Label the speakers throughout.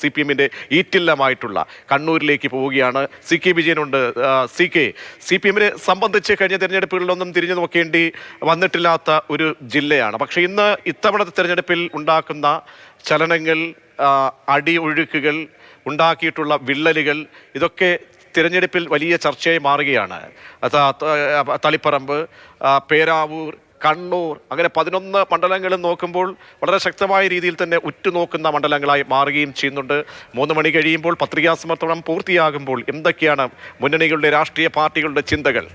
Speaker 1: CPM-ന്റെ ഈറ്റില്ലമായിട്ടുള്ള കണ്ണൂരിലേക്ക് പോവുകയാണ്. CK വിജയനുണ്ട്. CK, CPM-നെ സംബന്ധിച്ച് കഴിഞ്ഞ തെരഞ്ഞെടുപ്പുകളിലൊന്നും തിരിഞ്ഞു നോക്കേണ്ടി വന്നിട്ടില്ലാത്ത ഒരു ജില്ലയാണ്. പക്ഷേ ഇന്ന് ഇത്തവണത്തെ തെരഞ്ഞെടുപ്പിൽ ഉണ്ടാക്കുന്ന ചലനങ്ങൾ, അടിയൊഴുക്കുകൾ, ഉണ്ടാക്കിയിട്ടുള്ള വിള്ളലുകൾ, ഇതൊക്കെ തിരഞ്ഞെടുപ്പിൽ വലിയ ചർച്ചയായി മാറുകയാണ്. തളിപ്പറമ്പ്, പേരാവൂർ, കണ്ണൂർ, അങ്ങനെ 11 മണ്ഡലങ്ങളും നോക്കുമ്പോൾ വളരെ ശക്തമായ രീതിയിൽ തന്നെ ഉറ്റുനോക്കുന്ന മണ്ഡലങ്ങളായി മാറുകയും ചെയ്യുന്നുണ്ട്. 3 മണി കഴിയുമ്പോൾ പത്രികാ സമർപ്പണം പൂർത്തിയാകുമ്പോൾ എന്തൊക്കെയാണ് മുന്നണികളുടെ, രാഷ്ട്രീയ പാർട്ടികളുടെ ചിന്തകൾ?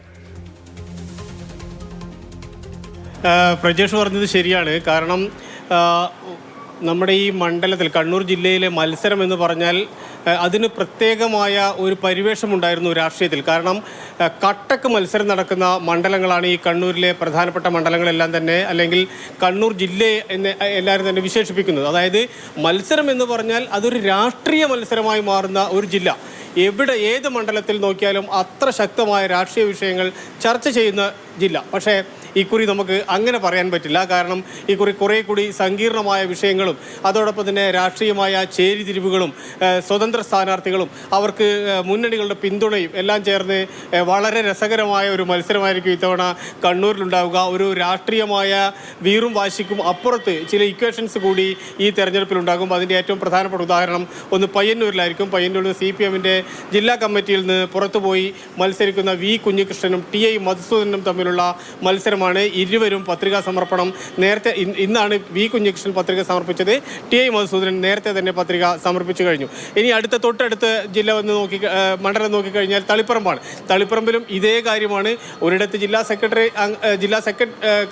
Speaker 2: പ്രജേഷ് പറഞ്ഞത് ശരിയാണ്. കാരണം നമ്മുടെ ഈ മണ്ഡലത്തിൽ, കണ്ണൂർ ജില്ലയിലെ മത്സരം എന്ന് പറഞ്ഞാൽ അതിന് പ്രത്യേകമായ ഒരു പരിവേഷമുണ്ടായിരുന്നു രാഷ്ട്രീയത്തിൽ. കാരണം കട്ടക്ക് മത്സരം നടക്കുന്ന മണ്ഡലങ്ങളാണ് ഈ കണ്ണൂരിലെ പ്രധാനപ്പെട്ട മണ്ഡലങ്ങളെല്ലാം തന്നെ, അല്ലെങ്കിൽ കണ്ണൂർ ജില്ലയെ എന്ന് എല്ലാവരും തന്നെ വിശേഷിപ്പിക്കുന്നത്. അതായത് മത്സരം എന്ന് പറഞ്ഞാൽ അതൊരു രാഷ്ട്രീയ മത്സരമായി മാറുന്ന ഒരു ജില്ല. ഏത് മണ്ഡലത്തിൽ നോക്കിയാലും അത്ര ശക്തമായ രാഷ്ട്രീയ വിഷയങ്ങൾ ചർച്ച ചെയ്യുന്ന ജില്ല. പക്ഷേ ഇക്കുറി നമുക്ക് അങ്ങനെ പറയാൻ പറ്റില്ല. കാരണം ഇക്കുറി കുറേ കൂടി സങ്കീർണമായ വിഷയങ്ങളും അതോടൊപ്പം തന്നെ രാഷ്ട്രീയമായ ചേരിതിരിവുകളും സ്വതന്ത്ര സ്ഥാനാർത്ഥികളും അവർക്ക് മുന്നണികളുടെ പിന്തുണയും എല്ലാം ചേർന്ന് വളരെ രസകരമായ ഒരു മത്സരമായിരിക്കും ഇത്തവണ കണ്ണൂരിലുണ്ടാവുക. ഒരു രാഷ്ട്രീയമായ വീറും വാശിക്കും അപ്പുറത്ത് ചില ഇക്വേഷൻസ് കൂടി ഈ തെരഞ്ഞെടുപ്പിലുണ്ടാകും. അതിൻ്റെ ഏറ്റവും പ്രധാനപ്പെട്ട ഉദാഹരണം ഒന്ന് പയ്യന്നൂരിലായിരിക്കും. പയ്യന്നൂരിൽ CPM-ന്റെ ജില്ലാ കമ്മിറ്റിയിൽ നിന്ന് പുറത്തുപോയി മത്സരിക്കുന്ന V കുഞ്ഞികൃഷ്ണനും TI മധുസൂദനും തമ്മിലുള്ള മത്സരമാണ്. ഇരുവരും പത്രികാ സമർപ്പണം നേരത്തെ, ഇന്നാണ് V കുഞ്ഞികൃഷ്ണൻ പത്രിക സമർപ്പിച്ചത്. TI മധുസൂദനൻ നേരത്തെ തന്നെ പത്രിക സമർപ്പിച്ചു കഴിഞ്ഞു. ഇനി തൊട്ടടുത്ത ജില്ല മണ്ഡലം നോക്കിക്കഴിഞ്ഞാൽ തളിപ്പറമ്പാണ്. തളിപ്പറമ്പിലും ഇതേ കാര്യമാണ്. ഒരിടത്ത് ജില്ലാ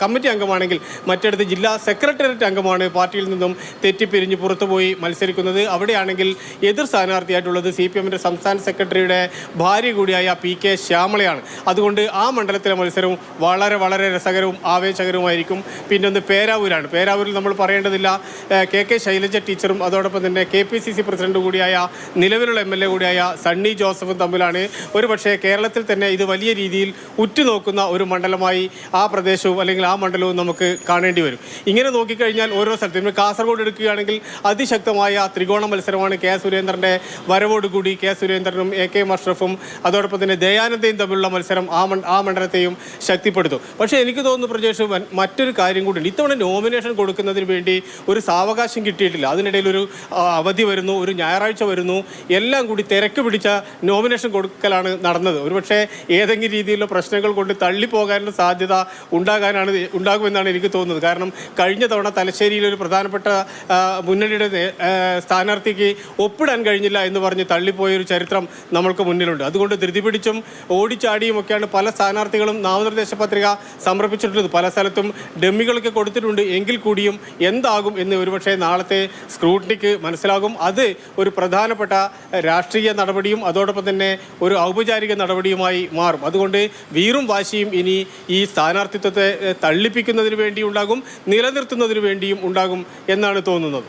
Speaker 2: കമ്മിറ്റി അംഗമാണെങ്കിൽ മറ്റിടത്ത് ജില്ലാ സെക്രട്ടേറിയറ്റ് അംഗമാണ് പാർട്ടിയിൽ നിന്നും തെറ്റിപ്പിരിഞ്ഞ് പുറത്തുപോയി മത്സരിക്കുന്നത്. അവിടെയാണെങ്കിൽ എതിർ സ്ഥാനാർത്ഥിയായിട്ടുള്ളത് CPM-ന്റെ സംസ്ഥാന സെക്രട്ടറിയുടെ ഭാര്യ കൂടിയായ PK ശ്യാമളയാണ്. അതുകൊണ്ട് ആ മണ്ഡലത്തിലെ മത്സരവും വളരെ വളരെ രസകരവും ആവേശകരവുമായിരിക്കും. പിന്നൊന്ന് പേരാവൂരാണ്. പേരാവൂരിൽ നമ്മൾ പറയേണ്ടതില്ല, KK ശൈലജ ടീച്ചറും അതോടൊപ്പം തന്നെ KPCC പ്രസിഡന്റ് കൂടിയായ നിലവിലുള്ള MLA കൂടിയായ സണ്ണി ജോസഫും തമ്മിലാണ്. ഒരുപക്ഷെ കേരളത്തിൽ തന്നെ ഇത് വലിയ രീതിയിൽ ഉറ്റുനോക്കുന്ന ഒരു മണ്ഡലമായി ആ പ്രദേശവും അല്ലെങ്കിൽ ആ മണ്ഡലവും നമുക്ക് കാണേണ്ടി വരും. ഇങ്ങനെ നോക്കിക്കഴിഞ്ഞാൽ ഓരോ സ്ഥലത്തും, കാസർഗോഡ് എടുക്കുകയാണെങ്കിൽ അതിശക്തമായ ത്രികോണ മത്സരമാണ്. K സുരേന്ദ്രൻ്റെ വരവോടുകൂടി K സുരേന്ദ്രനും AK അഷ്റഫും അതോടൊപ്പം തന്നെ ദയാനന്ദയും തമ്മിലുള്ള മത്സരം ആ മണ്ഡലത്തെയും ശക്തിപ്പെടുത്തും. പക്ഷേ എനിക്ക് തോന്നുന്നു പ്രജേഷ്, മറ്റൊരു കാര്യം കൂടിയുണ്ട്. ഇത്തവണ നോമിനേഷൻ കൊടുക്കുന്നതിന് വേണ്ടി ഒരു സാവകാശം കിട്ടിയിട്ടില്ല. അതിനിടയിൽ ഒരു അവധി വരുന്നു, ഒരു ഞായറാഴ്ച വരുന്നു, എല്ലാം കൂടി തിരക്ക് പിടിച്ച നോമിനേഷൻ നടന്നത്. ഒരുപക്ഷെ ഏതെങ്കിലും രീതിയിലുള്ള പ്രശ്നങ്ങൾ കൊണ്ട് തള്ളിപ്പോകാനുള്ള സാധ്യത ഉണ്ടാകുമെന്നാണ് എനിക്ക് തോന്നുന്നത്. കാരണം കഴിഞ്ഞ തവണ തലശ്ശേരിയിൽ ഒരു പ്രധാനപ്പെട്ട മുന്നണിയുടെ സ്ഥാനാർത്ഥിക്ക് ഒപ്പിടാൻ കഴിഞ്ഞില്ല എന്ന് പറഞ്ഞ് തള്ളിപ്പോയൊരു ചരിത്രം നമ്മൾക്ക് മുന്നിലുണ്ട്. അതുകൊണ്ട് ധൃതി പിടിച്ചും ഓടിച്ചാടിയും ഒക്കെയാണ് പല സ്ഥാനാർത്ഥികളും നാമനിർദ്ദേശ പത്രിക സമർപ്പിച്ചിട്ടുള്ളത്. പല സ്ഥലത്തും ഡമ്മികളൊക്കെ കൊടുത്തിട്ടുണ്ട്. എങ്കിൽ കൂടിയും എന്താകും എന്ന് ഒരുപക്ഷെ നാളത്തെ സ്ക്രൂട്ടിനിക്ക് മനസ്സിലാകും. അത് ഒരു പ്രധാനപ്പെട്ട രാഷ്ട്രീയ നടപടിയും അതോടൊപ്പം തന്നെ ഒരു ഔപചാരിക നടപടിയുമായി മാറും. അതുകൊണ്ട് വീറും വാശിയും ഇനി ഈ സ്ഥാനാർത്ഥിത്വത്തെ തള്ളിപ്പിക്കുന്നതിന് വേണ്ടി ഉണ്ടാകും, നിലനിർത്തുന്നതിന് വേണ്ടിയും ഉണ്ടാകും എന്നാണ് തോന്നുന്നത്.